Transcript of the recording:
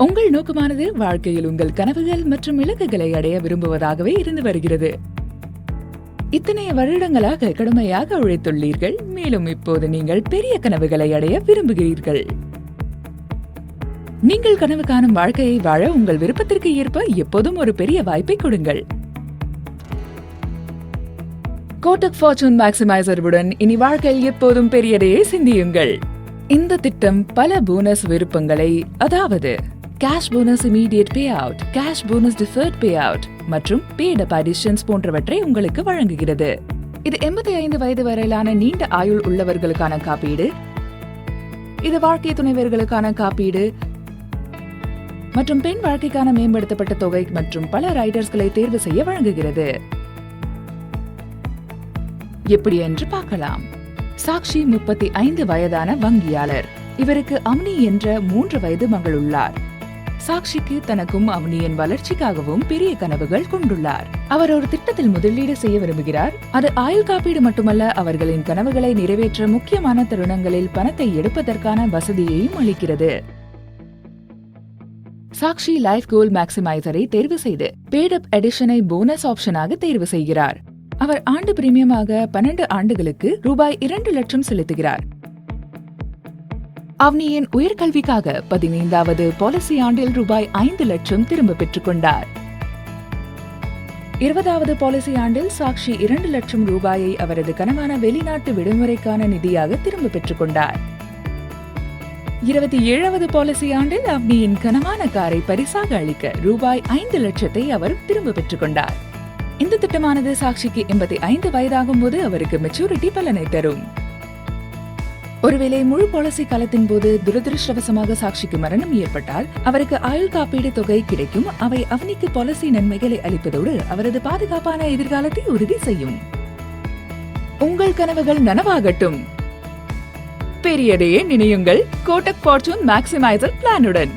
உங்கள் நோக்கமானது வாழ்க்கையில் உங்கள் கனவுகள் மற்றும் இலக்குகளை அடைய விரும்புவதாகவே இருந்து வருகிறது. இத்தனை வருடங்களாக கடுமையாக உழைத்துள்ளீர்கள். மேலும் இப்போது நீங்கள் பெரிய கனவுகளை அடைய விரும்புகிறீர்கள். நீங்கள் கனவு காணும் வாழ்க்கையை வாழ உங்கள் விருப்பத்திற்கு ஏற்ப எப்போதும் ஒரு பெரிய வாய்ப்பை கொடுங்கள். கோட்டக் ஃபார்ச்சூன் மேக்ஸிமைசருடன் இனி வாழ்க்கையில் எப்போதும் பெரியதையே சிந்தியுங்கள். இந்த திட்டம் பல போனஸ் விருப்பங்களை, அதாவது cash bonus immediate pay out, cash bonus deferred pay out மற்றும் பேட் அப் அடிஷன்ஸ் போன்றவற்றை உங்களுக்கு வழங்குகிறது. இது 85 வயது வரையிலான நீண்ட ஆயுள் உள்ளவர்களுக்கான காப்பீடு, இது வாழ்க்கை துணைவர்களுக்கான காப்பீடு மற்றும் பெண் வாழ்க்கைக்கான மேம்படுத்தப்பட்ட தொகை மற்றும் பல ரைடர்ஸ்களை தேர்வு செய்ய வழங்குகிறது. எப்படி என்று பார்க்கலாம். சாக்ஷி 35 வயதான வங்கியாளர். இவருக்கு அம்னி என்ற 3 வயது மகள் உள்ளார். சாக்ஷிக்கு தனக்கும் அம்னியின் வளர்ச்சிக்காகவும் பெரிய கனவுகள் கொண்டுள்ளார். அவர் ஒரு திட்டத்தில் முதலீடு செய்ய விரும்புகிறார். அது ஆயுள் காப்பீடு மட்டுமல்ல, அவர்களின் கனவுகளை நிறைவேற்ற முக்கியமான தருணங்களில் பணத்தை எடுப்பதற்கான வசதியையும் அளிக்கிறது. சாக்ஷி லைஃப் கோல் மேக்ஸிமைசரை தேர்வு செய்து பேட் அப் எடிஷனை போனஸ் ஆப்ஷனாக தேர்வு செய்கிறார். அவர் ஆண்டு பிரீமியமாக 12 ஆண்டுகளுக்கு ரூபாய் 2 லட்சம் செலுத்துகிறார். அவ்னியின் உயர்கல்விக்காக 15வது பாலிசி ஆண்டில் ரூபாய் 5 லட்சம் திரும்ப பெற்றுக் கொண்டார். 20வது பாலிசி ஆண்டில் சாக்ஷி 2 லட்சம் ரூபாயை அவரது கனவான வெளிநாட்டு விடுமுறைக்கான நிதியாக திரும்ப பெற்றுக் கொண்டார். 27வது பாலிசி ஆண்டில் அவ்னியின் கனவான காரை பரிசாக அளிக்க ரூபாய் 5 லட்சத்தை அவர் திரும்ப பெற்றுக் கொண்டார். இந்த திட்டமானது சாக்ஷிக்கு 85 வயதாகும் போது அவருக்கு மெச்சூரிட்டி பலனை தரும். ஒருவேளை முழு பாலிசி காலத்தின் போது துரதிருஷ்டவசமாக சாக்ஷிக்கு மரணம் ஏற்பட்டால் அவருக்கு ஆயுள் காப்பீடு தொகை கிடைக்கும். அவை அவனிக்கு பாலிசி நன்மைகளை அளிப்பதோடு அவரது பாதுகாப்பான எதிர்காலத்தை உறுதி செய்யும். உங்கள் கனவுகள் நனவாகட்டும். பெரியதையே நினையுங்கள் கோட்டக் ஃபார்ச்சூன் மேக்ஸிமைசர் பிளானுடன்.